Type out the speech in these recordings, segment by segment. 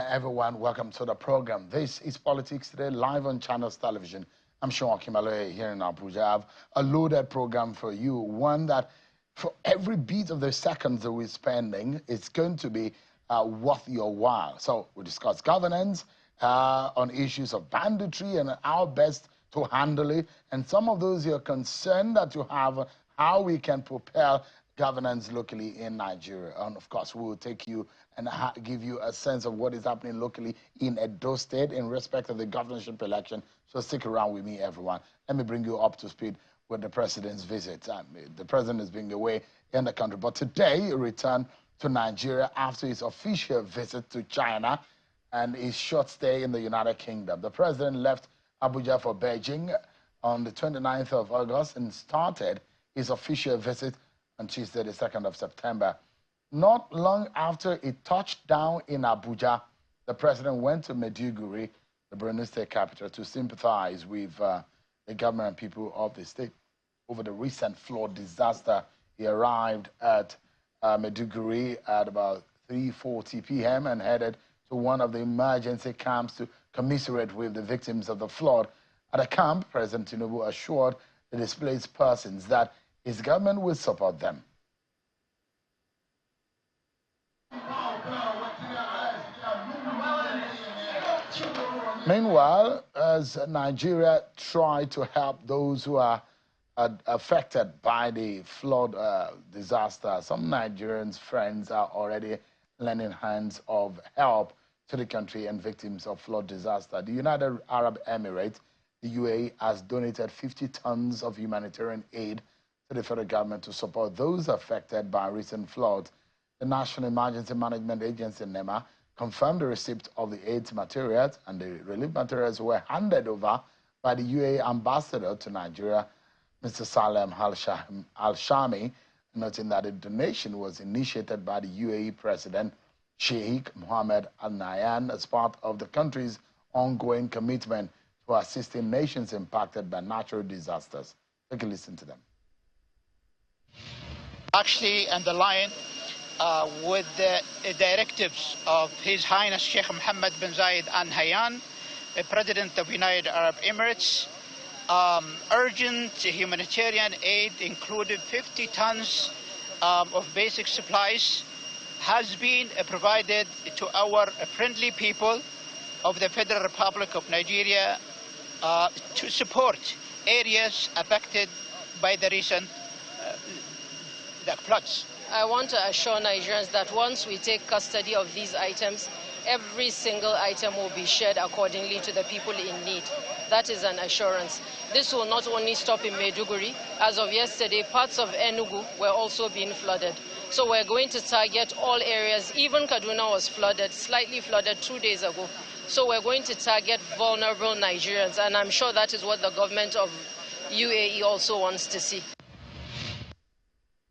everyone. Welcome to the program. This is Politics Today, live on Channels Television. I'm Sean Kimaloe here in Abuja. I have a loaded program for you, one that for every beat of the seconds that we're spending, it's going to be worth your while. So we discuss governance on issues of banditry and how best to handle it, and some of those you're concerned that you have, how we can propel governance locally in Nigeria. And of course, we will take you and give you a sense of what is happening locally in Edo State in respect of the governorship election. So stick around with me, everyone. Let me bring you up to speed with the president's visit. The president is being away in the country, but today he returned to Nigeria after his official visit to China and his short stay in the United Kingdom. The president left Abuja for Beijing on the 29th of August and started his official visit on Tuesday, the 2nd of September. Not long after he touched down in Abuja, the president went to Maiduguri, the Borno State capital, to sympathize with the government and people of the state over the recent flood disaster. He arrived at Maiduguri at about 3:40 p.m. and headed to one of the emergency camps to commiserate with the victims of the flood. At the camp, President Tinubu assured the displaced persons that his government will support them. Meanwhile, as Nigeria tried to help those who are affected by the flood disaster, some Nigerians' friends are already lending hands of help to the country and victims of flood disaster. The United Arab Emirates, the UAE, has donated 50 tons of humanitarian aid to the federal government to support those affected by recent floods. The National Emergency Management Agency, NEMA, confirmed the receipt of the aid materials, and the relief materials were handed over by the UAE ambassador to Nigeria, Mr. Salem Al-Shami, noting that the donation was initiated by the UAE President Sheikh Mohammed Al Nahyan as part of the country's ongoing commitment to assisting nations impacted by natural disasters. Take a listen to them. Actually, and the line with the directives of His Highness Sheikh Mohammed bin Zayed Al Nahyan, the President of United Arab Emirates, urgent humanitarian aid, including 50 tons of basic supplies, has been provided to our friendly people of the Federal Republic of Nigeria to support areas affected by the recent floods. I want to assure Nigerians that once we take custody of these items, every single item will be shared accordingly to the people in need. That is an assurance. This will not only stop in Maiduguri. As of yesterday, parts of Enugu were also being flooded. So we're going to target all areas. Even Kaduna was flooded, slightly flooded 2 days ago. So we're going to target vulnerable Nigerians, and I'm sure that is what the government of UAE also wants to see.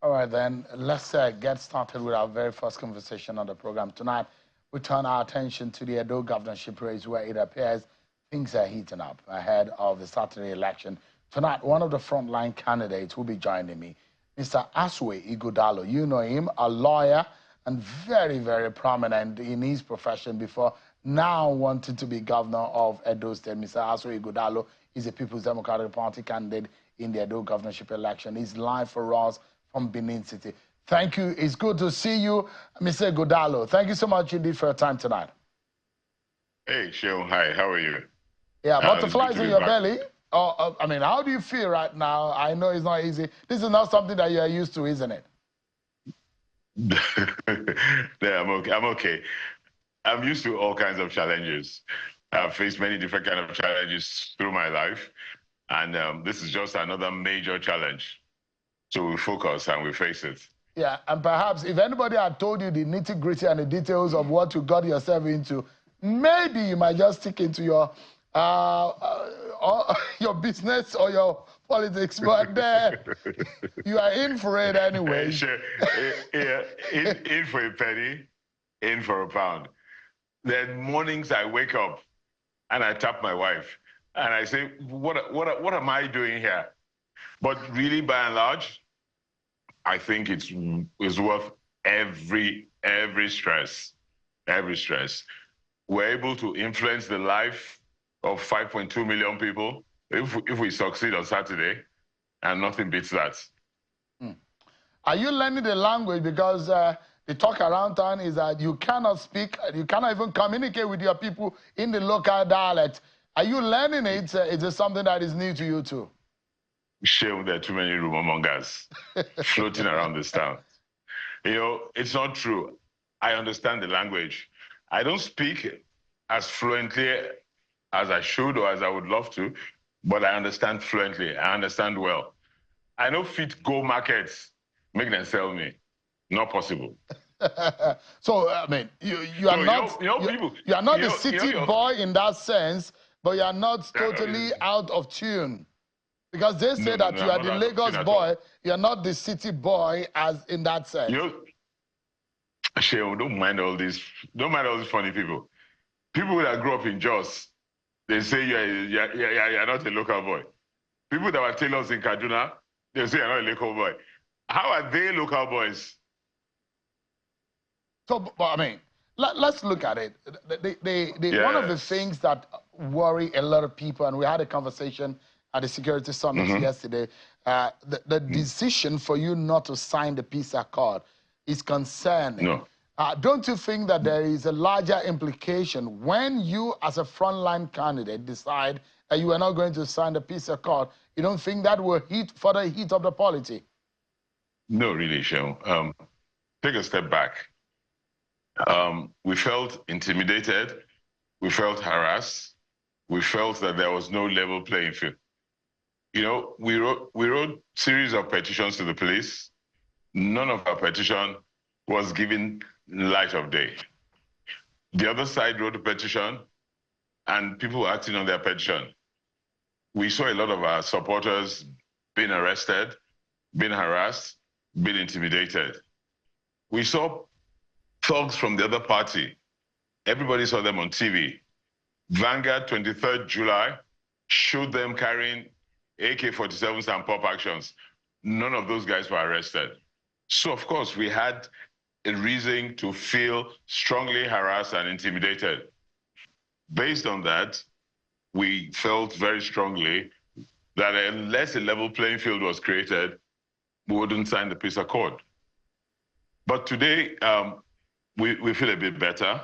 All right, then, let's get started with our very first conversation on the program. Tonight, we turn our attention to the Edo governorship race, where it appears things are heating up ahead of the Saturday election. Tonight, one of the frontline candidates will be joining me, Mr. Aswe Ighodalo. You know him, a lawyer and very, very prominent in his profession before now wanting to be governor of Edo State. Mr. Aswe Ighodalo is a People's Democratic Party candidate in the Edo governorship election. He's live for us from Benin City. Thank you. It's good to see you, Mr. Ighodalo. Thank you so much indeed for your time tonight. Hey, Sean. Hi. How are you? Yeah, butterflies in your belly. I mean, how do you feel right now? I know it's not easy. This is not something that you're used to, isn't it? Yeah, I'm okay. I'm used to all kinds of challenges. I've faced many different kinds of challenges through my life, and this is just another major challenge. So we focus and we face it. Yeah, and perhaps if anybody had told you the nitty-gritty and the details of what you got yourself into, maybe you might just stick into your business or your politics, but you are in for it anyway. Sure. Yeah, in for a penny, in for a pound. Then mornings I wake up and I tap my wife and I say, what am I doing here? But really, by and large, I think it's worth every stress. we're able to influence the life of 5.2 million people if we succeed on Saturday, and nothing beats that. Are you learning the language? Because the talk around town is that you cannot speak, you cannot even communicate with your people in the local dialect. Are you learning it? Is it something that is new to you too? Shame there are too many rumormongers floating around this town. You know, it's not true. I understand the language. I don't speak as fluently as I should or as I would love to, but I understand fluently. I understand well. I know fit go markets, make them sell me. Not possible. So, I mean, you are not, you are not the city boy in that sense, but you are not totally out of tune. Because they say that you are the Lagos boy, you are not the city boy as in that sense. You know, Shehu, don't mind all these funny people. People that grew up in Jos, they say you're not a local boy. People that were tailors in Kaduna, they say you're not a local boy. How are they local boys? So, but, I mean, let's look at it. Yes. One of the things that worry a lot of people, and we had a conversation at the Security Summit yesterday, the decision for you not to sign the peace accord is concerning. No. Don't you think that there is a larger implication when you, as a frontline candidate, decide that you are not going to sign the peace accord? You don't think that will further heat up the polity? No, really, Shehu. Take a step back. We felt intimidated. We felt harassed. We felt that there was no level playing field. You know, we wrote series of petitions to the police. None of our petition was given light of day. The other side wrote a petition, and people were acting on their petition. We saw a lot of our supporters being arrested, being harassed, being intimidated. We saw thugs from the other party. Everybody saw them on TV. Vanguard, 23rd July, showed them carrying AK-47s and pop actions. None of those guys were arrested. So, of course, we had a reason to feel strongly harassed and intimidated. Based on that, we felt very strongly that unless a level playing field was created, we wouldn't sign the peace accord. But today, we feel a bit better.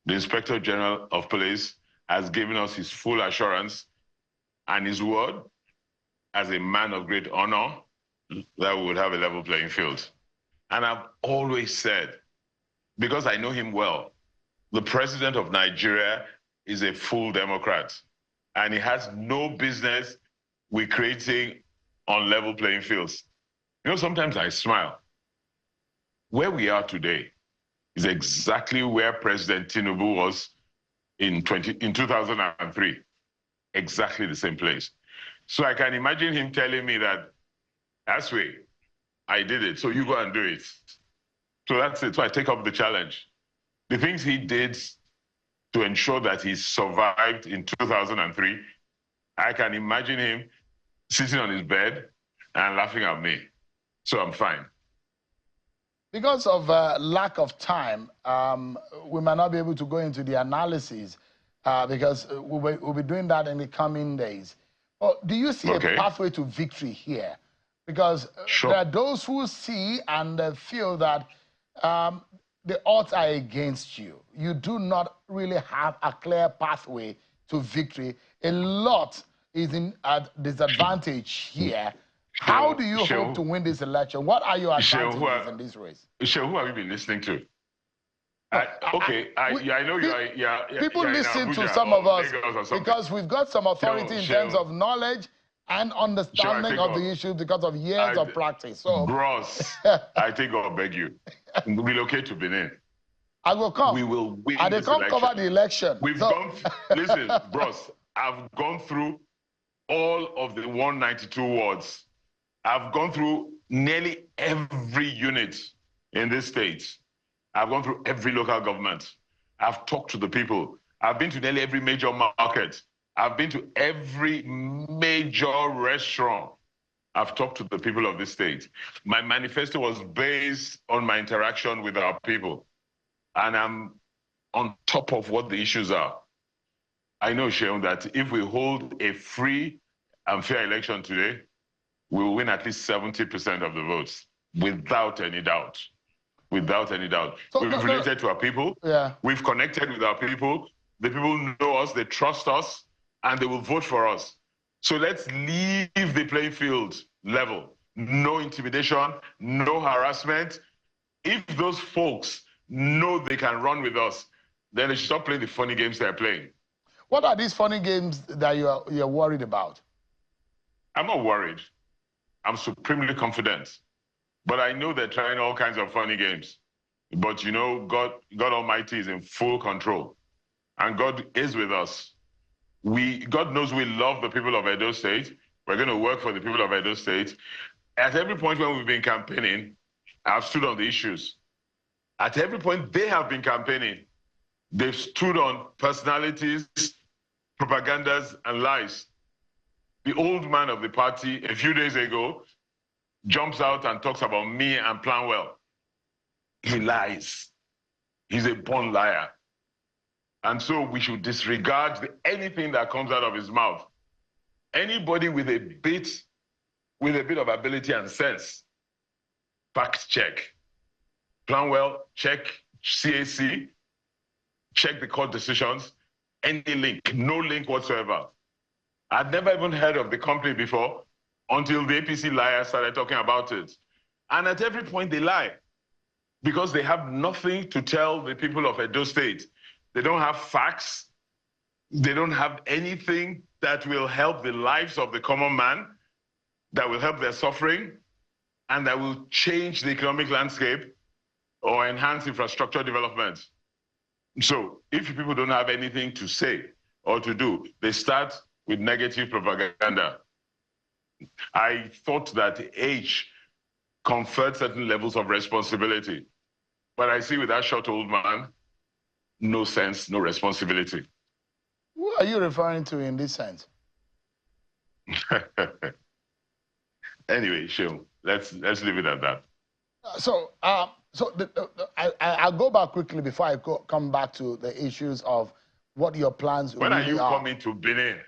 The Inspector General of Police has given us his full assurance and his word as a man of great honor that we would have a level playing field. And I've always said, because I know him well, the president of Nigeria is a full Democrat, and he has no business with creating on level playing fields. You know, sometimes I smile. Where we are today is exactly where President Tinubu was in 2003. Exactly the same place. So I can imagine him telling me that, that's way, I did it, so you go and do it. So that's it. So I take up the challenge. The things he did to ensure that he survived in 2003, I can imagine him sitting on his bed and laughing at me. So I'm fine. Because of lack of time, we might not be able to go into the analysis because we'll be doing that in the coming days. But do you see a pathway to victory here? Because there are those who see and feel that the odds are against you. You do not really have a clear pathway to victory. A lot is at disadvantage here. How do you hope to win this election? What are your advantages in this race? Who have you been listening to? I know people listen to some of us because we've got some authority in terms of knowledge and understanding of the issue because of years of practice. So, Bros, I think I'll beg you, relocate to Benin. I will come. We will win this election. Cover the election. Listen, Bros, I've gone through all of the 192 wards. I've gone through nearly every unit in this state. I've gone through every local government. I've talked to the people. I've been to nearly every major market. I've been to every major restaurant. I've talked to the people of this state. My manifesto was based on my interaction with our people. And I'm on top of what the issues are. I know, Sheon, that if we hold a free and fair election today, we will win at least 70% of the votes, without any doubt. Without any doubt. So, We've related to our people. Yeah. We've connected with our people. The people know us, they trust us, and they will vote for us. So let's leave the playing field level. No intimidation, no harassment. If those folks know they can run with us, then they should stop playing the funny games they're playing. What are these funny games that you're worried about? I'm not worried. I'm supremely confident. But I know they're trying all kinds of funny games. But you know, God Almighty is in full control. And God is with us. God knows we love the people of Edo State. We're going to work for the people of Edo State. At every point when we've been campaigning, I've stood on the issues. At every point they have been campaigning, they've stood on personalities, propagandas, and lies. The old man of the party, a few days ago, jumps out and talks about me and Planwell. He lies. He's a born liar. And so we should disregard anything that comes out of his mouth. Anybody with a bit of ability and sense, fact check. Planwell, check CAC, check the court decisions, any link, no link whatsoever. I'd never even heard of the company before until the APC liars started talking about it. And at every point they lie because they have nothing to tell the people of Edo State. They don't have facts. They don't have anything that will help the lives of the common man, that will help their suffering, and that will change the economic landscape or enhance infrastructure development. So if people don't have anything to say or to do, they start with negative propaganda. I thought that age conferred certain levels of responsibility. But I see with that short old man, no sense, no responsibility. Who are you referring to in this sense? Anyway, Sheon, let's leave it at that. I'll go back quickly before I come back to the issues of what your plans when really are you coming to Benin?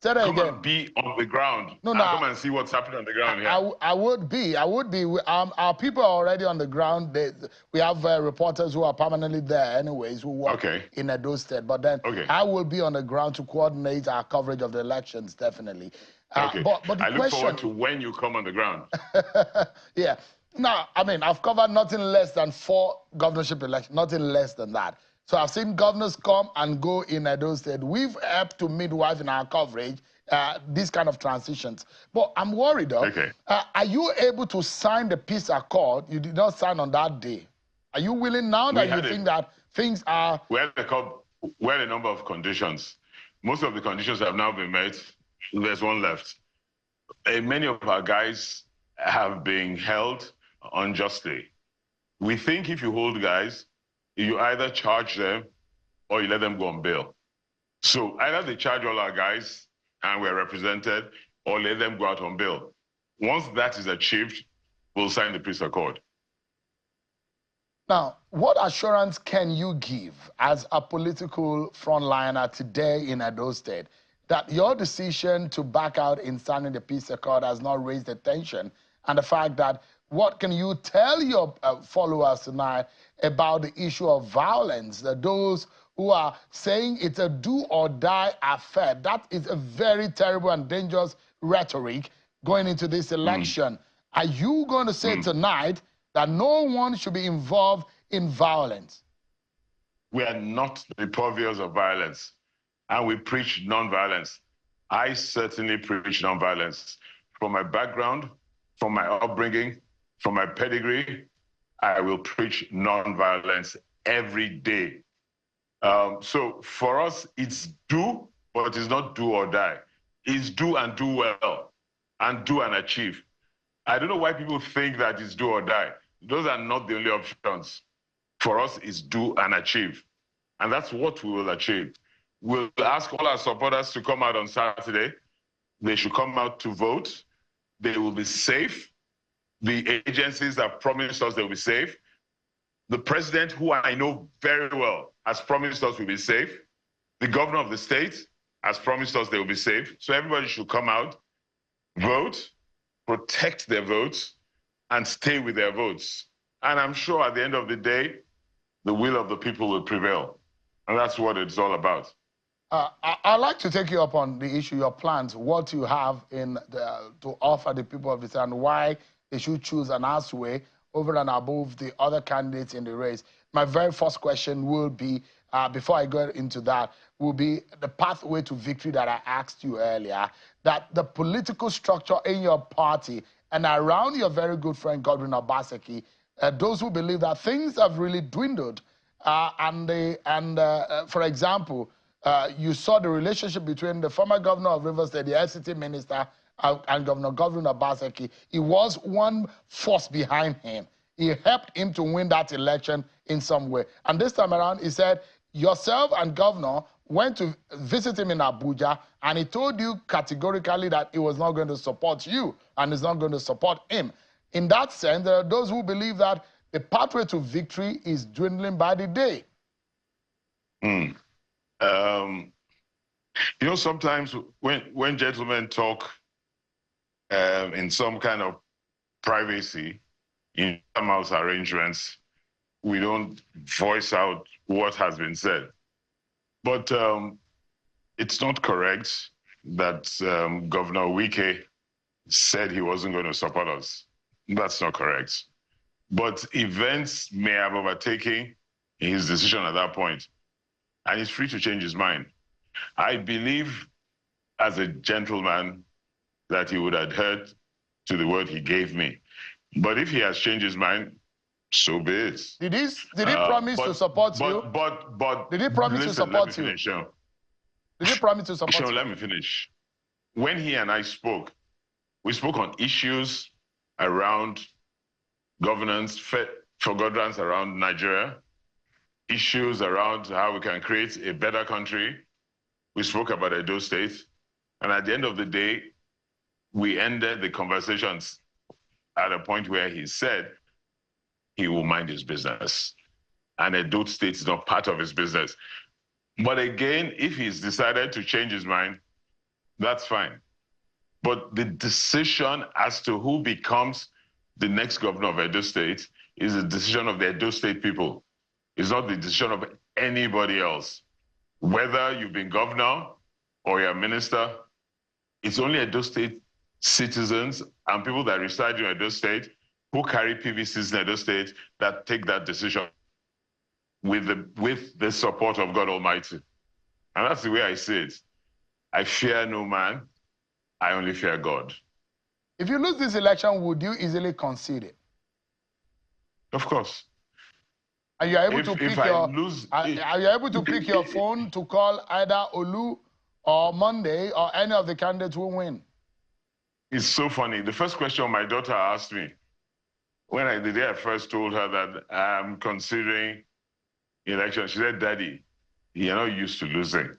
Say that come again. And be on the ground. No, come and see what's happening on the ground here. I would be. Our people are already on the ground. We have reporters who are permanently there anyways, who work in Edo State. But then I will be on the ground to coordinate our coverage of the elections, definitely. But the I look forward to when you come on the ground. Yeah. Now, I mean, I've covered nothing less than 4 governorship elections, nothing less than that. So I've seen governors come and go in Edo State. We've helped to midwife in our coverage these kind of transitions. But I'm worried, though. Are you able to sign the peace accord? You did not sign on that day. Are you willing now that you think that things are... We had a number of conditions. Most of the conditions have now been met. There's one left. Many of our guys have been held unjustly. We think if you hold guys, you either charge them or you let them go on bail. So either they charge all our guys and we're represented, or let them go out on bail. Once that is achieved, we'll sign the peace accord. Now, what assurance can you give as a political frontliner today in Edo State that your decision to back out in signing the peace accord has not raised the tension, and the fact that what can you tell your followers tonight about the issue of violence, that those who are saying it's a do-or-die affair? That is a very terrible and dangerous rhetoric going into this election. Are you going to say tonight that no one should be involved in violence? We are not the purveyors of violence, and we preach non-violence. I certainly preach non-violence. From my background, from my upbringing, from my pedigree, I will preach non-violence every day. So for us, it's do, but it's not do or die. It's do and do well, and do and achieve. I don't know why people think that it's do or die. Those are not the only options. For us, it's do and achieve. And that's what we will achieve. We'll ask all our supporters to come out on Saturday. They should come out to vote. They will be safe. The agencies have promised us they will be safe. The president, who I know very well, has promised us we'll be safe. The governor of the state has promised us they will be safe. So everybody should come out, vote, protect their votes, and stay with their votes. And I'm sure at the end of the day, the will of the people will prevail. And that's what it's all about. I'd like to take you up on the issue, your plans, what you have to offer the people of the state, and why they should choose an Asue over and above the other candidates in the race. My very first question will be, before I go into that, will be the pathway to victory that I asked you earlier, that the political structure in your party and around your very good friend Godwin Obaseki, those who believe that things have really dwindled, for example, you saw the relationship between the former governor of Rivers State, the FCT minister, and Governor Godwin Obaseki. It was one force behind him. He helped him to win that election in some way. And this time around, he said, yourself and governor went to visit him in Abuja, and he told you categorically that he was not going to support you and is not going to support him. In that sense, there are those who believe that the pathway to victory is dwindling by the day. You know, sometimes when gentlemen talk in some kind of privacy, in some house arrangements, we don't voice out what has been said. But it's not correct that Governor Wike said he wasn't going to support us. That's not correct. But events may have overtaken his decision at that point, and he's free to change his mind. I believe, as a gentleman, that he would adhere to the word he gave me. But if he has changed his mind, so be it. Did he promise to support you? Did he promise to support you? Did he promise to support you? Let me finish. When he and I spoke, we spoke on issues around governance, for governance around Nigeria, issues around how we can create a better country. We spoke about Edo State. And at the end of the day, we ended the conversations at a point where he said he will mind his business. And Edo State is not part of his business. But again, if he's decided to change his mind, that's fine. But the decision as to who becomes the next governor of Edo State is the decision of the Edo State people. It's not the decision of anybody else. Whether you've been governor or you're a minister, it's only Edo State citizens and people that reside in Edo State who carry PVCs in Edo State that take that decision with the support of God Almighty. And that's the way I see it. I fear no man, I only fear God. If you lose this election, would you easily concede it? Of course. Are you able to pick your phone to call either Olu or Monday or any of the candidates who win? It's so funny. The first question my daughter asked me, the day I first told her that I'm considering election, she said, Daddy, you're not used to losing.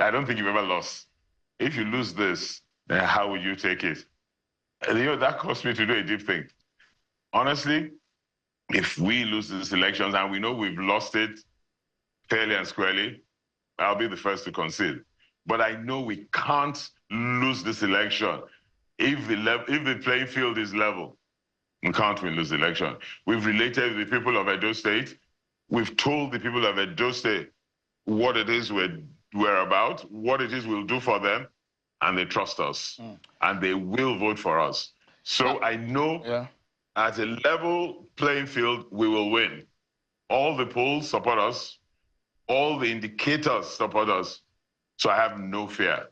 I don't think you've ever lost. If you lose this, then how will you take it? And, you know, that caused me to do a deep thing. Honestly, if we lose these elections and we know we've lost it fairly and squarely, I'll be the first to concede. But I know we can't lose this election if the playing field is level. We can't win this election. We've related with the people of Edo State. We've told the people of Edo State what it is we're about, what it is we'll do for them, and they trust us. And they will vote for us. So I know at a level playing field, we will win. All the polls support us. All the indicators support us. So I have no fear.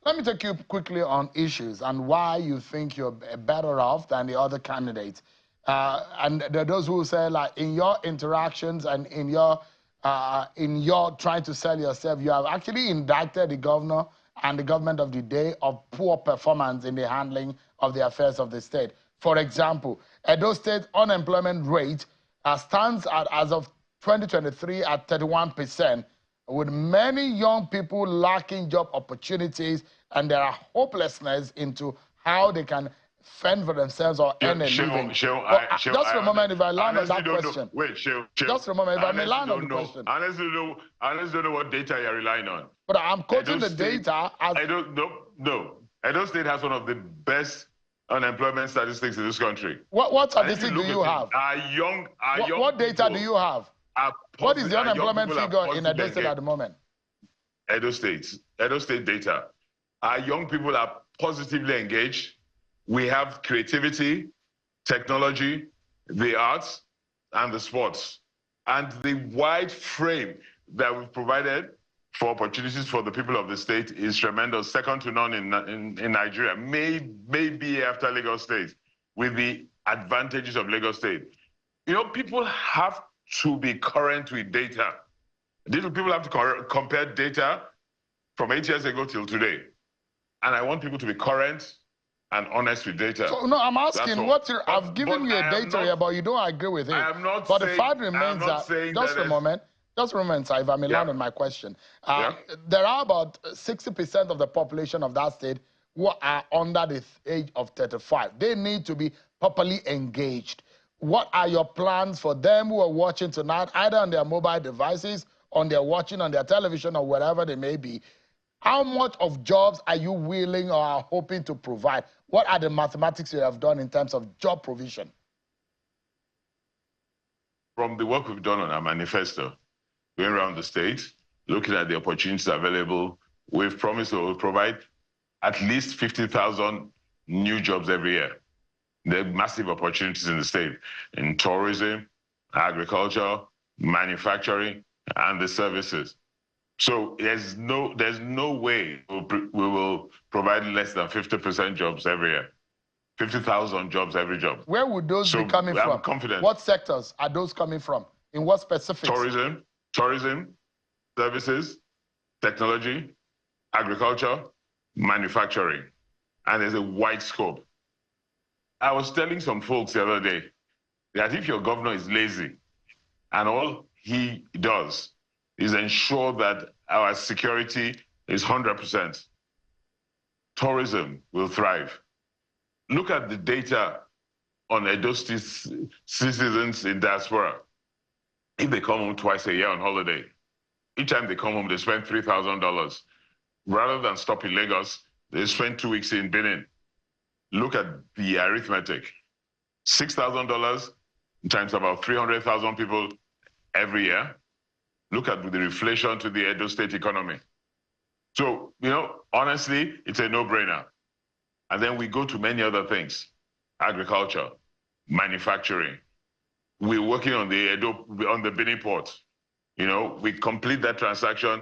Let me take you quickly on issues and why you think you're better off than the other candidates. And there are those who say, like, in your interactions and in your trying to sell yourself, you have actually indicted the governor and the government of the day of poor performance in the handling of the affairs of the state. For example, Edo State unemployment rate stands at, as of 2023, at 31%, with many young people lacking job opportunities, and there are hopelessness into how they can fend for themselves or earn a living. Just for a moment, if I land on that question. Wait, just for a moment, if I may land on the question. Honestly, don't know what data you're relying on. But I'm quoting the data as... I don't know. No. Edo State has one of the best unemployment statistics in this country. What statistics do you have? What data do you have? What is the unemployment figure in Edo State at the moment? Edo State data. Our young people are positively engaged. We have creativity, technology, the arts, and the sports. And the wide frame that we've provided for opportunities for the people of the state is tremendous, second to none in Nigeria, maybe after Lagos State, with the advantages of Lagos State. You know, people have to be current with data. People have to compare data from 8 years ago till today. And I want people to be current and honest with data. So, no, I'm asking I've given you a data here, but you don't agree with it. I am not but saying, the fact remains that, just a moment, sir, if I may land on my question. There are about 60% of the population of that state who are under the age of 35. They need to be properly engaged. What are your plans for them who are watching tonight, either on their mobile devices, on their watching on their television, or wherever they may be? How much of jobs are you willing or are hoping to provide? What are the mathematics you have done in terms of job provision? From the work we've done on our manifesto, going around the state, looking at the opportunities available, we've promised to provide at least 50,000 new jobs every year. There are massive opportunities in the state, in tourism, agriculture, manufacturing, and the services. So there's no way we will provide less than 50% jobs every year. 50,000 jobs every job. Where would those be coming from? I'm confident. What sectors are those coming from? In what specifics? Tourism, services, technology, agriculture, manufacturing. And there's a wide scope. I was telling some folks the other day that if your governor is lazy and all he does is ensure that our security is 100%, tourism will thrive. Look at the data on Edo State citizens in diaspora. If they come home twice a year on holiday, each time they come home, they spend $3,000. Rather than stop in Lagos, they spend 2 weeks in Benin. Look at the arithmetic. $6,000 times about 300,000 people every year. Look at the reflation to the Edo State economy. So, you know, honestly, it's a no-brainer. And then we go to many other things. Agriculture, manufacturing. We're working on the Benin port. You know, we complete that transaction.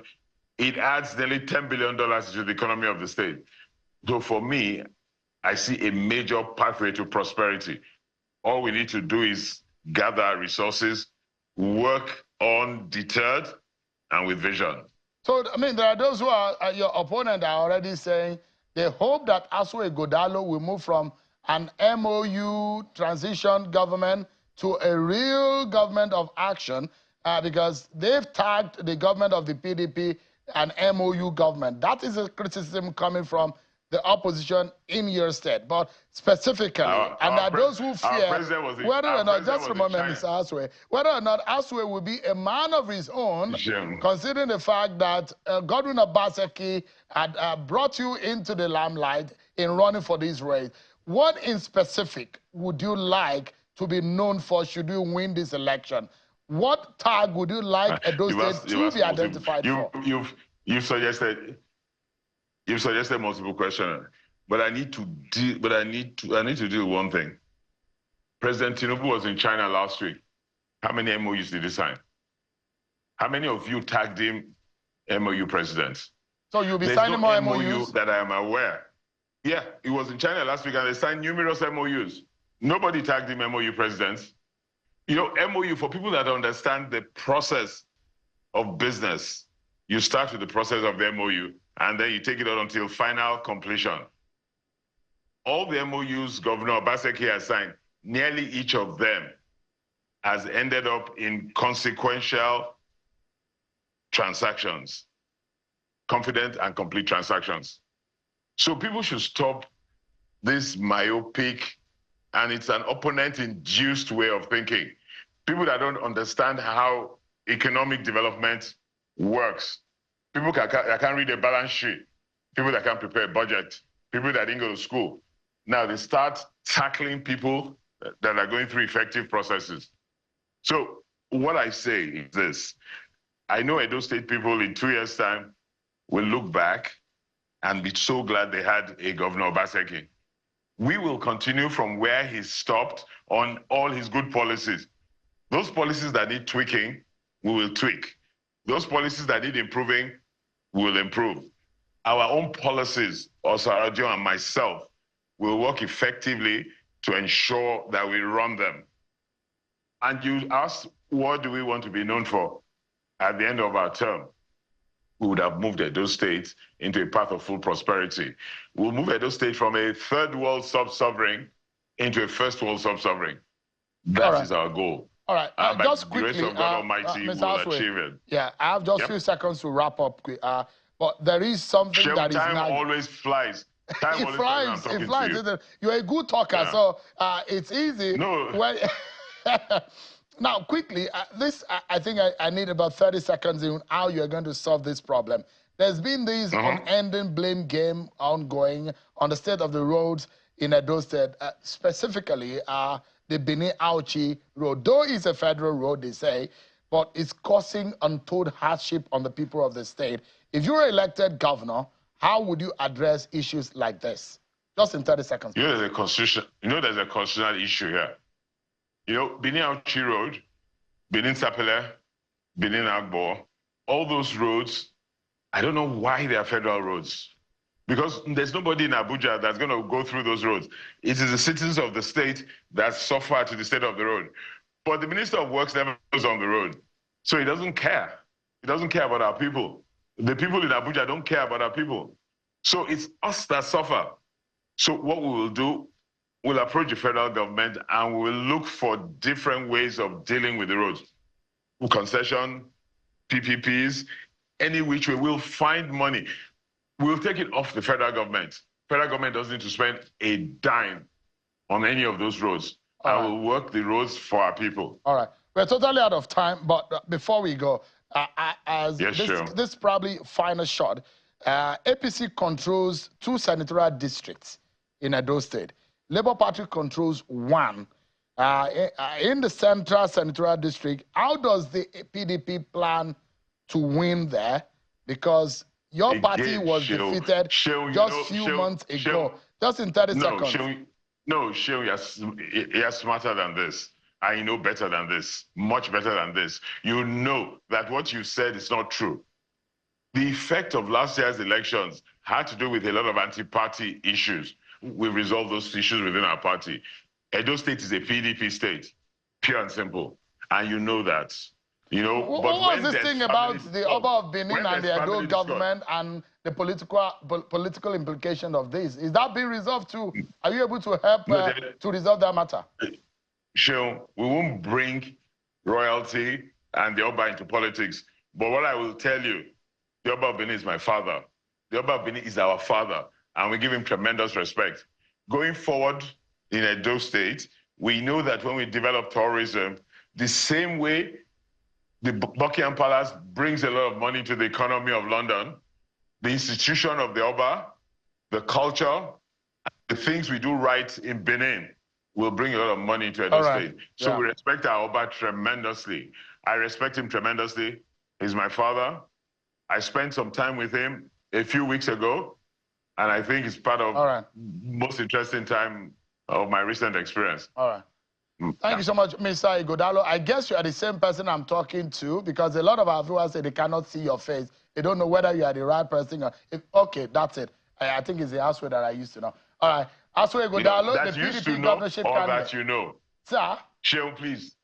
It adds nearly $10 billion to the economy of the state. So for me, I see a major pathway to prosperity. All we need to do is gather our resources, work undeterred, and with vision. So, I mean, there are those who are, your opponent are already saying, they hope that Asue Godalo will move from an MOU transition government to a real government of action because they've tagged the government of the PDP an MOU government. That is a criticism coming from the opposition in your state, but specifically, and there are those who fear whether or not, just a moment, Mr. Asue, whether or not Asue will be a man of his own, considering the fact that Godwin Obaseki had brought you into the limelight in running for this race. What in specific would you like to be known for should you win this election? What tag would you like Edo State to be identified for? You've suggested multiple questions, but I need to do one thing. President Tinubu was in China last week. How many MOUs did he sign? How many of you tagged him MOU presidents? So you'll be signing more MOUs? MOU that I am aware. Yeah, he was in China last week and they signed numerous MOUs. Nobody tagged him MOU presidents. You know, MOU, for people that understand the process of business, you start with the process of the MOU, and then you take it on until final completion. All the MOUs Governor Obaseki has signed, nearly each of them has ended up in consequential transactions, confident and complete transactions. So people should stop this myopic, and it's an opponent-induced way of thinking. People that don't understand how economic development works. People that can't read a balance sheet. People that can't prepare a budget. People that didn't go to school. Now they start tackling people that are going through effective processes. So what I say is this. I know Edo State people in 2 years' time will look back and be so glad they had a Governor Obaseki. We will continue from where he stopped on all his good policies. Those policies that need tweaking, we will tweak. Those policies that need improving, we will improve. Our own policies, Osarajo and myself, will work effectively to ensure that we run them. And you ask, what do we want to be known for at the end of our term? We would have moved Edo State into a path of full prosperity. We'll move Edo State from a third world sub-sovereign into a first world sub-sovereign. That is our goal. All right, just quickly, the grace of God Almighty will achieve it. Yeah, I have just a few seconds to wrap up. But there is something that is time always flies. Time it flies. It flies. You're a good talker, so it's easy. No. When now, quickly, I think I need about 30 seconds in how you're going to solve this problem. There's been this unending blame game ongoing on the state of the roads in Edo State, specifically the Benin-Auchi road. Though it's a federal road, they say, but it's causing untold hardship on the people of the state. If you were elected governor, how would you address issues like this? Just in 30 seconds. You know, there's a constitutional issue here. You know, Benin-Auchi Road, Benin-Sapele, Benin-Agbo, all those roads, I don't know why they are federal roads. Because there's nobody in Abuja that's going to go through those roads. It is the citizens of the state that suffer to the state of the road. But the Minister of Works never goes on the road. So he doesn't care. He doesn't care about our people. The people in Abuja don't care about our people. So it's us that suffer. So what we will do, we'll approach the federal government and we'll look for different ways of dealing with the roads. Concession, PPPs, any which way, we'll find money. We'll take it off the federal government. Federal government doesn't need to spend a dime on any of those roads. I will work the roads for our people. All right. We're totally out of time, but before we go, this probably final shot, APC controls 2 senatorial districts in Edo State. Labour Party controls 1. In the Central Senatorial District, how does the PDP plan to win there? Because your party was defeated just a few months ago. Just in 30 seconds. You're smarter than this. I know better than this, much better than this. You know that what you said is not true. The effect of last year's elections had to do with a lot of anti-party issues. We've resolved those issues within our party. Edo State is a PDP state, pure and simple. And you know that. You know, what was this thing about the Oba of Benin and the Edo government and the political implication of this? Is that being resolved too? Are you able to help to resolve that matter? Sure, we won't bring royalty and the Oba into politics. But what I will tell you, the Oba of Benin is my father. The Oba of Benin is our father, and we give him tremendous respect. Going forward in Edo State, we know that when we develop tourism, the same way the Buckingham Palace brings a lot of money to the economy of London, the institution of the Oba, the culture, the things we do right in Benin will bring a lot of money to Edo State. So we respect our Oba tremendously. I respect him tremendously. He's my father. I spent some time with him a few weeks ago, and I think it's part of most interesting time of my recent experience. All right. Thank you so much, Mr. Ighodalo. I guess you are the same person I'm talking to, because a lot of our viewers say they cannot see your face. They don't know whether you are the right person or okay, that's it. I think it's the Aswe that I used to know. All right. Aswe Ighodalo, the PDP governorship candidate. That you know. Sir? Sheol, please,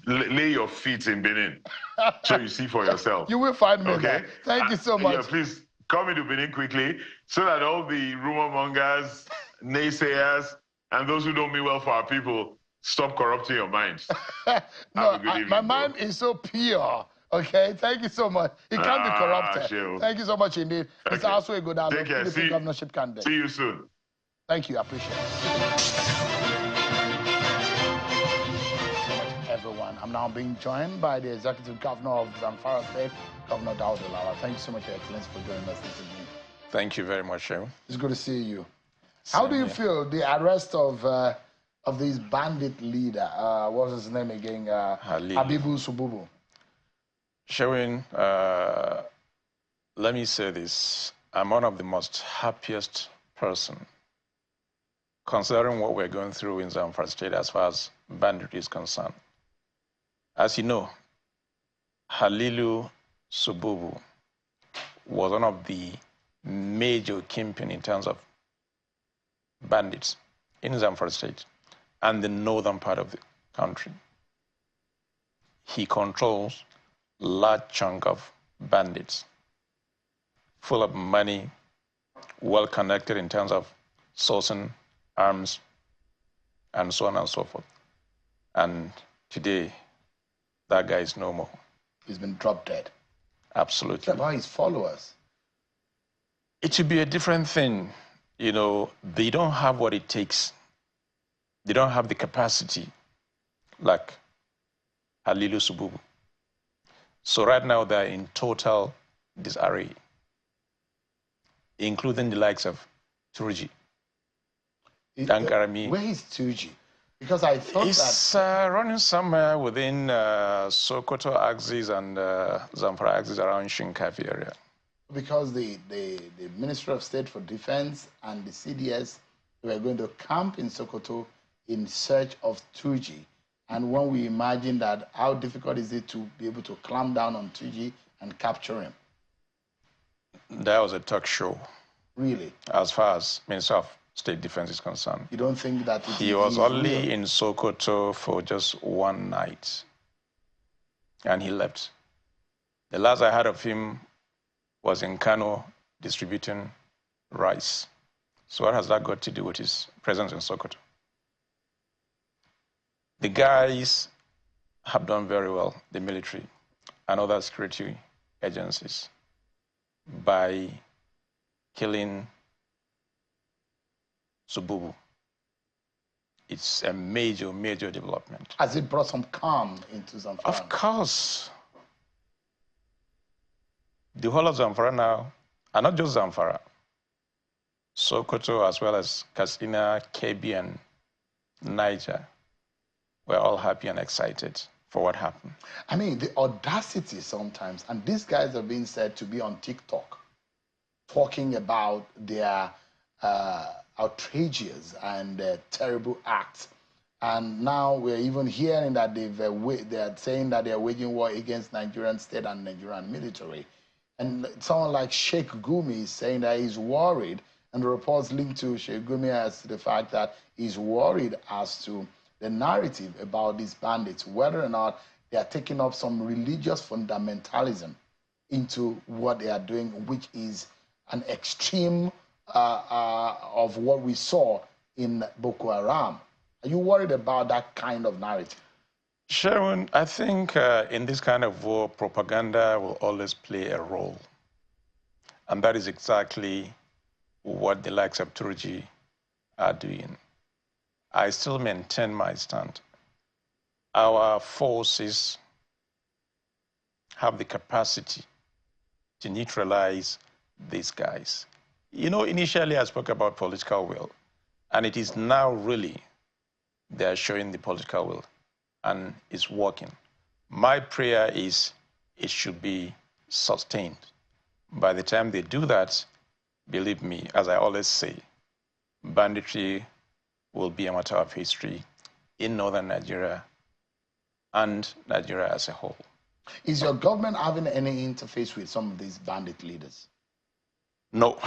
lay your feet in Benin so you see for yourself. You will find me there. Thank you so much. Yeah, please, come into Benin quickly so that all the rumor mongers, naysayers, and those who don't mean well for our people stop corrupting your minds. No, my mind is so pure. Okay, thank you so much. It can't be corrupted. Thank you so much indeed. Mr. Aswe Ighodalo, Take care. PDP governorship candidate. See you soon. Thank you. I appreciate it. Everyone. I'm now being joined by the Executive Governor of Zamfara State, Governor Daouda Lawal. Thank you so much, Your Excellency, for joining us this evening. Thank you very much, Shehu. It's good to see you. How do you feel the arrest of this bandit leader? What's his name again? Habibu Sububu. Shehu, let me say this. I'm one of the most happiest person considering what we're going through in Zamfara State as far as banditry is concerned. As you know, Halilu Sububu was one of the major kingpin in terms of bandits in Zamfara State and the northern part of the country. He controls a large chunk of bandits, full of money, well connected in terms of sourcing arms, and so on and so forth. And today, that guy is no more. He's been dropped dead. Absolutely. What about his followers? It should be a different thing. You know, they don't have what it takes. They don't have the capacity like Halilu Sububu. So right now they're in total disarray, including the likes of Turji. Where is Tuji? Because I thought it's running somewhere within Sokoto axis and Zamfara axis around Shinkafi area. Because the Ministry of State for Defense and the CDS were going to camp in Sokoto in search of Tuji. And when we imagine that, how difficult is it to be able to clamp down on Tuji and capture him? That was a talk show. Really? As far as Minister of State Defense is concerned. You don't think that he was only in Sokoto for just one night, and he left. The last I heard of him was in Kano distributing rice. So what has that got to do with his presence in Sokoto? The guys have done very well, the military and other security agencies, by killing Sububu. It's a major, major development. Has it brought some calm into Zamfara? Of course. The whole of Zamfara now, and not just Zamfara, Sokoto as well as Katsina, Kebbi, and Niger, we're all happy and excited for what happened. I mean, the audacity sometimes, and these guys are being said to be on TikTok, talking about their outrageous and terrible acts. And now we're even hearing that they're saying that they're waging war against Nigerian state and Nigerian military. And someone like Sheikh Gumi is saying that he's worried, and the reports linked to Sheikh Gumi as to the fact that he's worried as to the narrative about these bandits, whether or not they are taking up some religious fundamentalism into what they are doing, which is an extreme of what we saw in Boko Haram. Are you worried about that kind of narrative? Sharon, I think in this kind of war, propaganda will always play a role. And that is exactly what the likes of Turji are doing. I still maintain my stand. Our forces have the capacity to neutralize these guys. You know, initially I spoke about political will, and it is now really they're showing the political will, and it's working. My prayer is it should be sustained. By the time they do that, believe me, as I always say, banditry will be a matter of history in northern Nigeria and Nigeria as a whole. Is your government having any interface with some of these bandit leaders? No.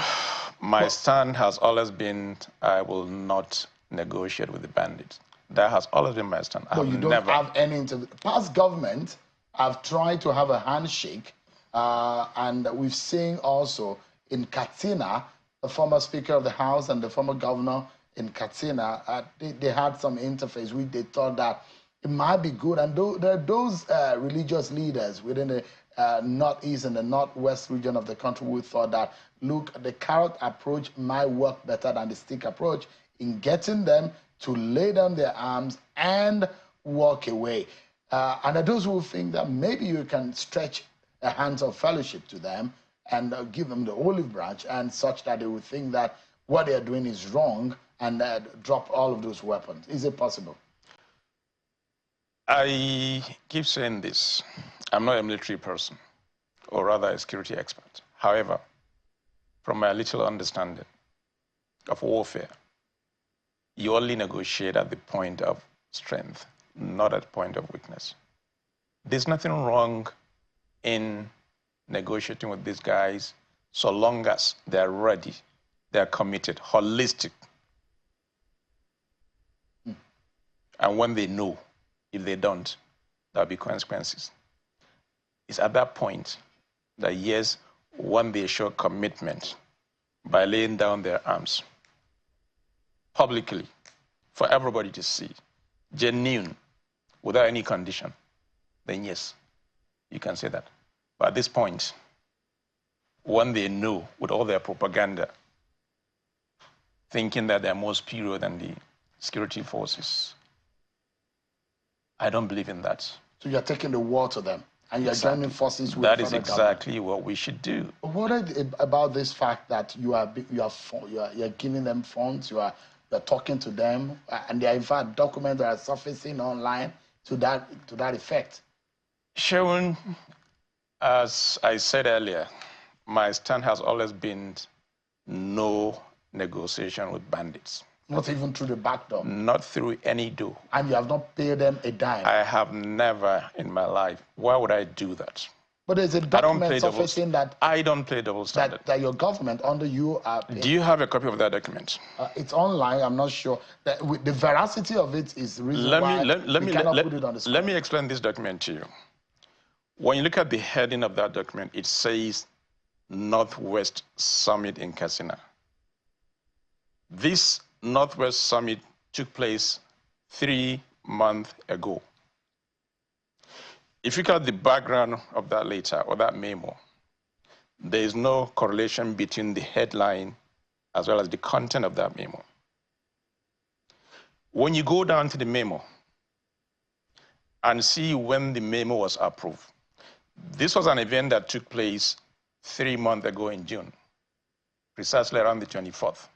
My stand has always been I will not negotiate with the bandits. That has always been my stand. But you don't have any interface. Past government have tried to have a handshake, and we've seen also in Katsina, the former Speaker of the House and the former governor in Katsina, they had some interface which they thought that it might be good. And there are those religious leaders within the northeast and the northwest region of the country who thought that, look, the carrot approach might work better than the stick approach in getting them to lay down their arms and walk away. And there are those who think that maybe you can stretch a hands of fellowship to them and give them the olive branch, and such that they would think that what they are doing is wrong and drop all of those weapons. Is it possible? I keep saying this. I'm not a military person, or rather a security expert. However, from my little understanding of warfare, you only negotiate at the point of strength, not at the point of weakness. There's nothing wrong in negotiating with these guys so long as they're ready, they're committed, holistic. And when they know, if they don't, there'll be consequences. It's at that point that, yes, when they show commitment by laying down their arms publicly for everybody to see, genuine, without any condition, then yes, you can say that. But at this point, when they know with all their propaganda, thinking that they're more superior than the security forces, I don't believe in that. So you're taking the war to them, and you're joining forces with that is exactly what we should do. What about this fact that you're giving them funds, you're talking to them, and there are in fact documents that are surfacing online to that effect? Sharon, as I said earlier, my stand has always been no negotiation with bandits. Not even through the back door? Not through any door. And you have not paid them a dime? I have never in my life. Why would I do that? But there's a document surfacing that... I don't play double standard. That your government, under you... Do you have a copy of that document? It's online, I'm not sure. The veracity of it is the reason why we cannot put it on the screen. Let me explain this document to you. When you look at the heading of that document, it says Northwest Summit in Katsina. This Northwest Summit took place 3 months ago. If you look at the background of that letter or that memo, there is no correlation between the headline as well as the content of that memo. When you go down to the memo and see when the memo was approved, this was an event that took place 3 months ago in June, precisely around the 24th.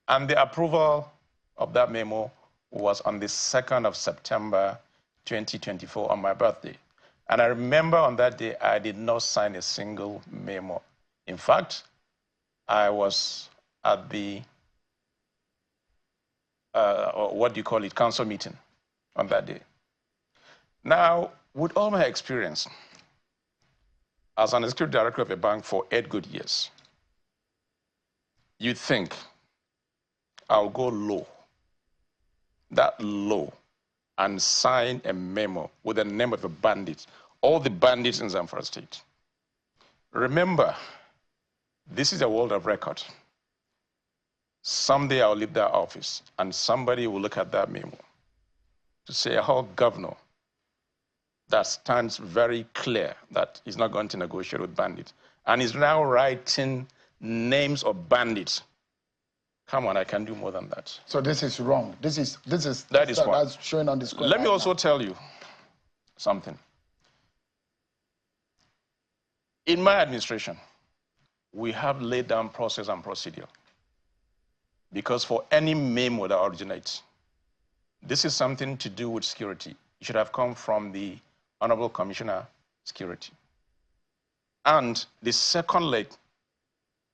And the approval of that memo was on the 2nd of September, 2024, on my birthday. And I remember on that day, I did not sign a single memo. In fact, I was at the, council meeting on that day. Now, with all my experience as an executive director of a bank for 8 good years, you'd think I'll go low, that low, and sign a memo with the name of a bandit, all the bandits in Zamfara State. Remember, this is a world of record. Someday I'll leave that office, and somebody will look at that memo to say, oh, governor, that stands very clear that he's not going to negotiate with bandits. And he's now writing names of bandits. Come on, I can do more than that. So this is wrong. That is wrong. That's showing on the screen. Let me also tell you something. In my administration, we have laid down process and procedure. Because for any memo that originates, this is something to do with security. It should have come from the Honorable Commissioner, Security. And the second leg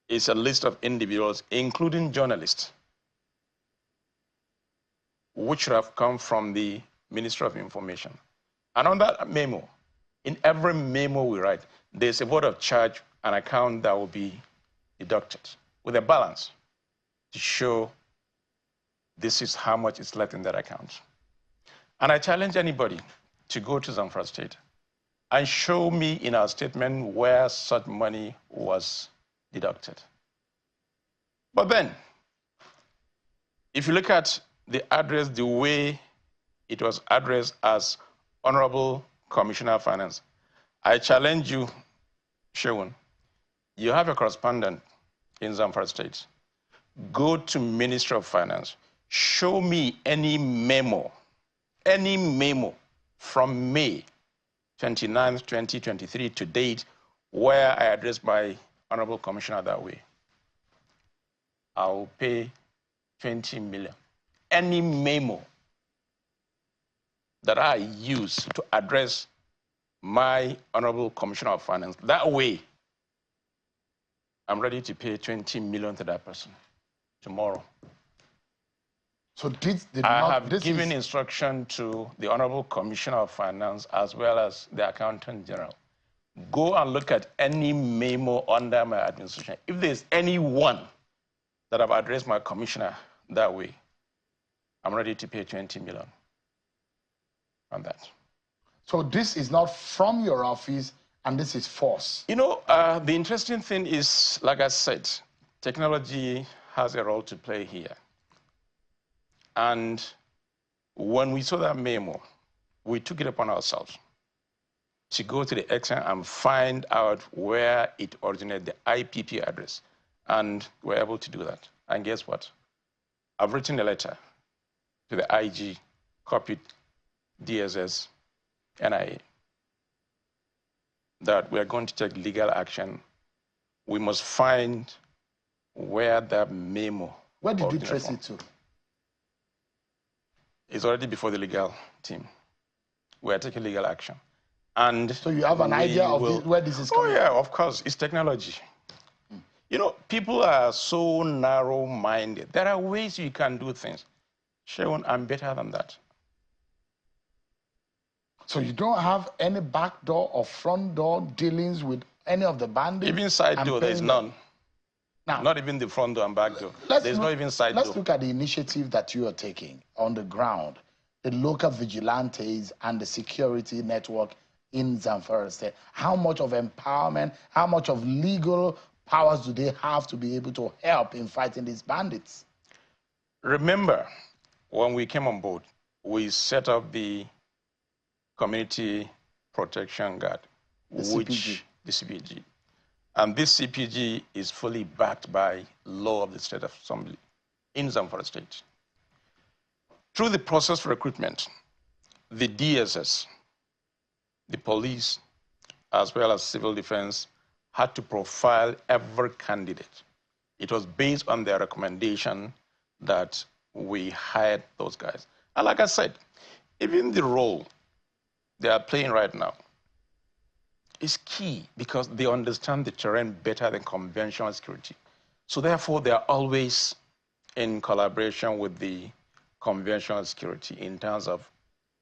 is a list of individuals, including journalists, which should have come from the Ministry of Information. And on that memo, in every memo we write, there's a word of charge, an account that will be deducted with a balance to show this is how much is left in that account. And I challenge anybody to go to Zamfara State and show me in our statement where such money was deducted. But then, if you look at the address, the way it was addressed as Honorable Commissioner of Finance. I challenge you, Shewun, you have a correspondent in Zamfara State. Go to Ministry of Finance. Show me any memo from May 29, 2023 to date where I addressed my Honorable Commissioner that way. I'll pay 20 million. Any memo that I use to address my Honorable Commissioner of Finance, that way, I'm ready to pay 20 million to that person tomorrow. So I have given instruction to the Honorable Commissioner of Finance as well as the Accountant General. Go and look at any memo under my administration. If there's any one that I've addressed my commissioner that way, I'm ready to pay 20 million on that. So this is not from your office, and this is force. You know, the interesting thing is, like I said, technology has a role to play here. And when we saw that memo, we took it upon ourselves to go to the extent and find out where it originated, the IPP address. And we're able to do that. And guess what? I've written a letter to the IG, copied DSS, NIA, that we are going to take legal action. We must find where that memo. Where did you trace it to? It's already before the legal team. We are taking legal action. And so you have an idea of where this is coming from? Oh, yeah, of course. It's technology. You know, people are so narrow-minded. There are ways you can do things. Shewun, I'm better than that. So you don't have any back door or front door dealings with any of the bandits? Even side door, there's none. Now, not even the front door and back door. There's not even side door. Let's look at the initiative that you are taking on the ground, the local vigilantes and the security network in Zamfara State. How much of empowerment, how much of legal powers do they have to be able to help in fighting these bandits? Remember, when we came on board, we set up the Community Protection Guard, the CPG. And this CPG is fully backed by law of the State Assembly in Zamfara State. Through the process of recruitment, the DSS, the police, as well as civil defense, had to profile every candidate. It was based on their recommendation that we hired those guys. And like I said, even the role they are playing right now is key because they understand the terrain better than conventional security. So therefore, they are always in collaboration with the conventional security in terms of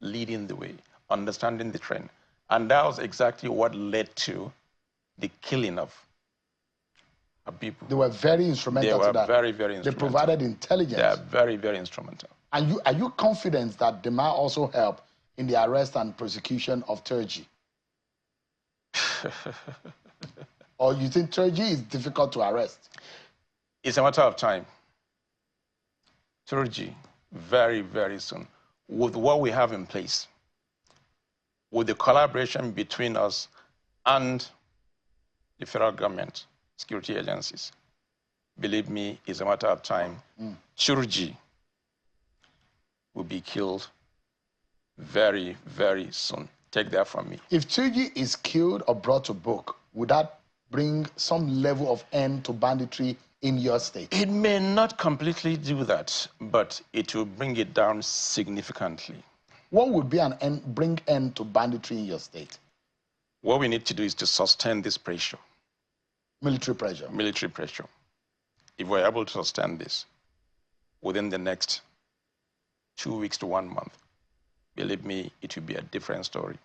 leading the way, understanding the terrain. And that was exactly what led to the killing of people. They were very instrumental to that. They were very, very instrumental. They provided intelligence. They are very, very instrumental. And are you confident that they might also help in the arrest and prosecution of Turji? Or you think Turji is difficult to arrest? It's a matter of time. Turji, very, very soon, with what we have in place, with the collaboration between us and the federal government, security agencies, believe me, it's a matter of time. Turji will be killed very, very soon. Take that from me. If Turji is killed or brought to book, would that bring some level of end to banditry in your state? It may not completely do that, but it will bring it down significantly. What would be an end, bring end to banditry in your state? What we need to do is to sustain this pressure. Military pressure? Military pressure. If we're able to sustain this within the next 2 weeks to 1 month, believe me, it will be a different story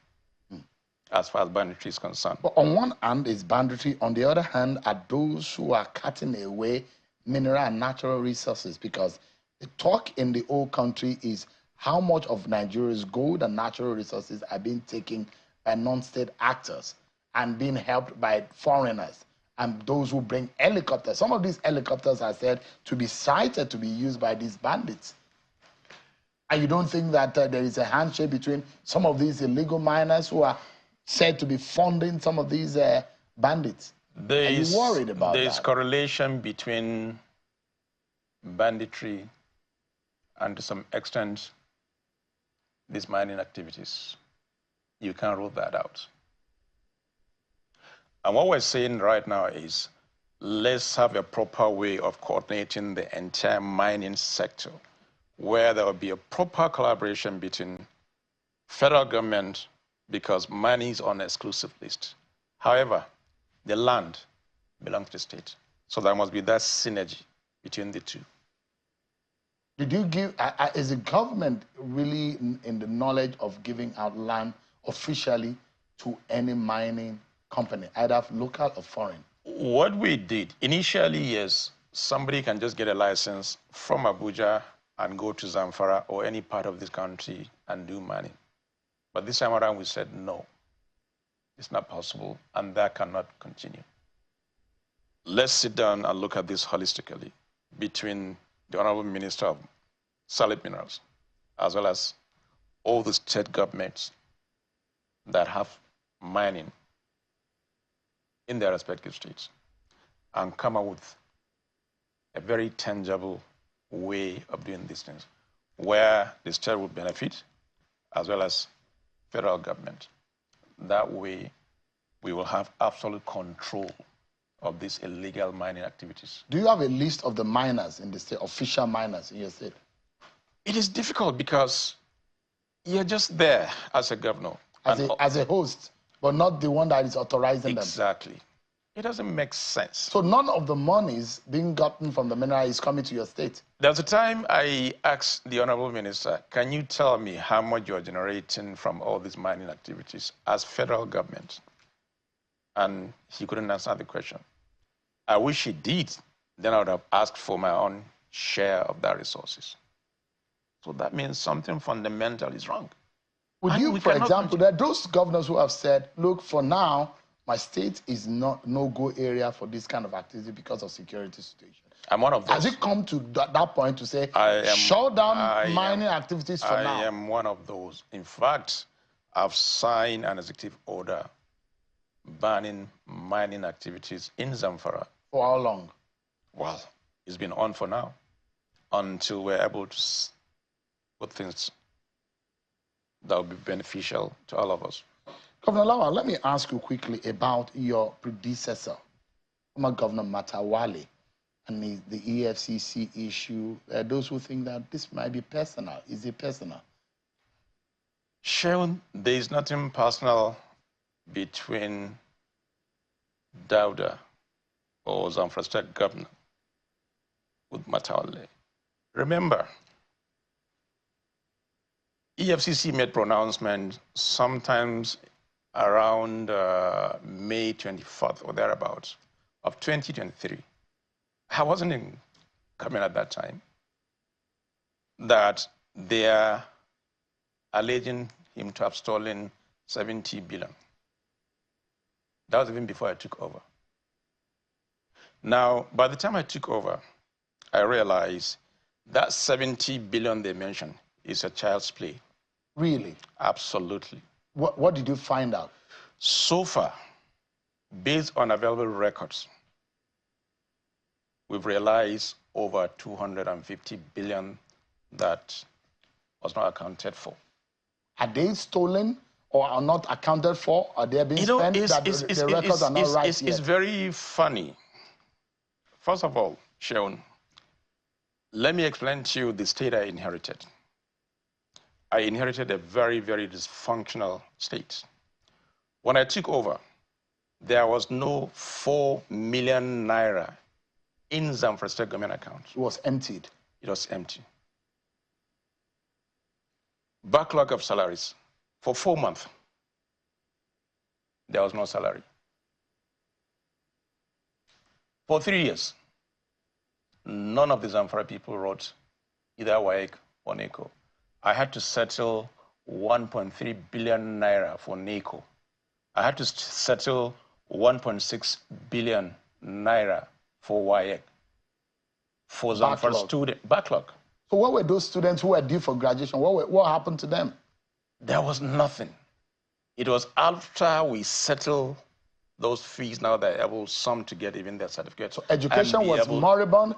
as far as banditry is concerned. But on one hand is banditry, on the other hand are those who are cutting away mineral and natural resources, because the talk in the whole country is how much of Nigeria's gold and natural resources are being taken by non-state actors and being helped by foreigners and those who bring helicopters. Some of these helicopters are said to be sighted to be used by these bandits. And you don't think that there is a handshake between some of these illegal miners who are said to be funding some of these bandits? Are you worried about that? There's correlation between banditry and to some extent these mining activities. You can't rule that out. And what we're saying right now is let's have a proper way of coordinating the entire mining sector where there will be a proper collaboration between federal government because money is on an exclusive list. However, the land belongs to the state. So there must be that synergy between the two. Did you give, is the government really in the knowledge of giving out land officially to any mining company, either local or foreign? What we did, initially, yes, somebody can just get a license from Abuja and go to Zamfara or any part of this country and do mining. But this time around, we said, no, it's not possible, and that cannot continue. Let's sit down and look at this holistically between the Honorable Minister of Solid Minerals, as well as all the state governments that have mining in their respective states, and come up with a very tangible way of doing these things, where the state will benefit, as well as federal government. That way, we will have absolute control of these illegal mining activities. Do you have a list of the miners in the state, official miners in your state? It is difficult because you're just there as a governor. As a host, but not the one that is authorizing them. Exactly. It doesn't make sense. So none of the monies being gotten from the mineral is coming to your state? There's a time I asked the Honorable Minister, can you tell me how much you're generating from all these mining activities as federal government? And he couldn't answer the question. I wish he did. Then I would have asked for my own share of that resources. So that means something fundamental is wrong. Would you, for example, there are those governors who have said, look, for now, my state is not no-go area for this kind of activity because of security situation. I'm one of those. Has it come to that point to say, shut down mining activities for now? I am one of those. In fact, I've signed an executive order banning mining activities in Zamfara. For how long? Well, it's been on for now, until we're able to put things that will be beneficial to all of us. Governor Lawal, let me ask you quickly about your predecessor, former Governor Matawale, and the EFCC issue. Those who think that this might be personal. Is it personal? Shaun, there is nothing personal between Dauda or Zamfara State Governor with Matawale. Remember, EFCC made pronouncements sometimes around May 24th or thereabouts of 2023. I wasn't in government at that time. That they are alleging him to have stolen 70 billion. That was even before I took over. Now, by the time I took over, I realized that 70 billion they mentioned is a child's play. Really? Absolutely. What did you find out? So far, based on available records, we've realized over 250 billion that was not accounted for. Are they stolen or are not accounted for? Are they being spent? The records are not right yet. It's very funny. First of all, Shaun, let me explain to you the state I inherited. I inherited a very, very dysfunctional state. When I took over, there was no 4 million naira in Zamfara State government account. It was emptied. It was empty. Backlog of salaries. For 4 months, there was no salary. For 3 years, none of the Zamfara people wrote either WAEC or NECO. I had to settle 1.3 billion naira for NECO. I had to settle 1.6 billion naira for WAEC. For Zamfara student backlog. So what were those students who were due for graduation? What happened to them? There was nothing. It was after we settled those fees, now they're able some to get even their certificate. So education was moribund.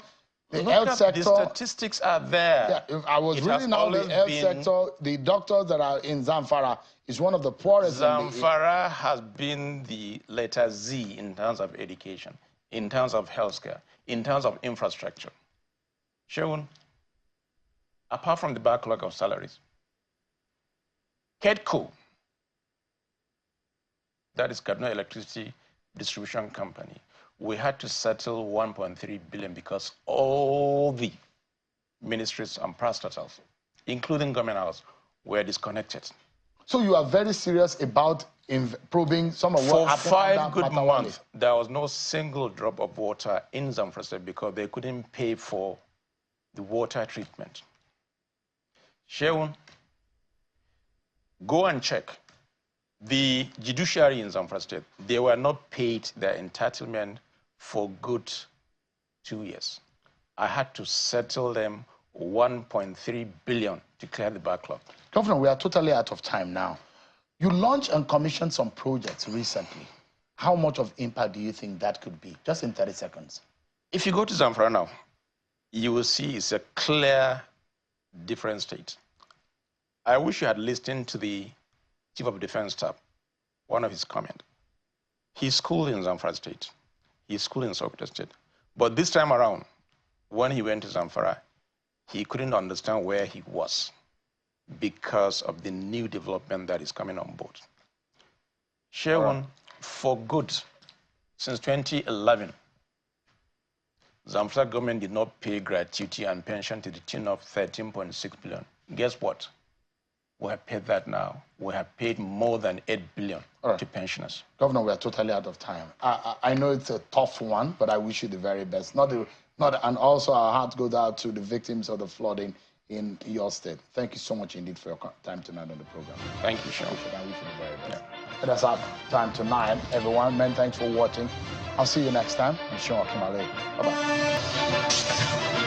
The health sector. The statistics are there. Yeah, if I was reading now the health sector, the doctors that are in Zamfara is one of the poorest. Zamfara has been the letter Z in terms of education, in terms of healthcare, in terms of infrastructure. Shaun, apart from the backlog of salaries, KEDCO, that is Kaduna Electricity Distribution Company, we had to settle 1.3 billion because all the ministries and parastatals, including government house, were disconnected. So you are very serious about probing some of what happened. For 5 good months, there was no single drop of water in Zamfara State because they couldn't pay for the water treatment. Shaun, go and check. The judiciary in Zamfara State, they were not paid their entitlement for good 2 years. I had to settle them 1.3 billion to clear the backlog. Governor, we are totally out of time now. You launched and commissioned some projects recently. How much of impact do you think that could be? Just in 30 seconds. If you go to Zamfara now, you will see it's a clear, different state. I wish you had listened to the Chief of Defense Staff, one of his comments. He's schooled in Zamfara State. He's schooled in Sokoto State. But this time around, when he went to Zamfara, he couldn't understand where he was because of the new development that is coming on board. Shaun, for good, since 2011, Zamfara government did not pay gratuity and pension to the tune of 13.6 billion. Guess what? We have paid that now. We have paid more than 8 billion to pensioners. Governor, we are totally out of time. I know it's a tough one, but I wish you the very best. And also our heart goes out to the victims of the flooding in your state. Thank you so much indeed for your time tonight on the program. Thank you, Shaun. I wish you the very best. Yeah. That's our time tonight, everyone. Man, thanks for watching. I'll see you next time. I'm Shaun Akimale. Bye-bye.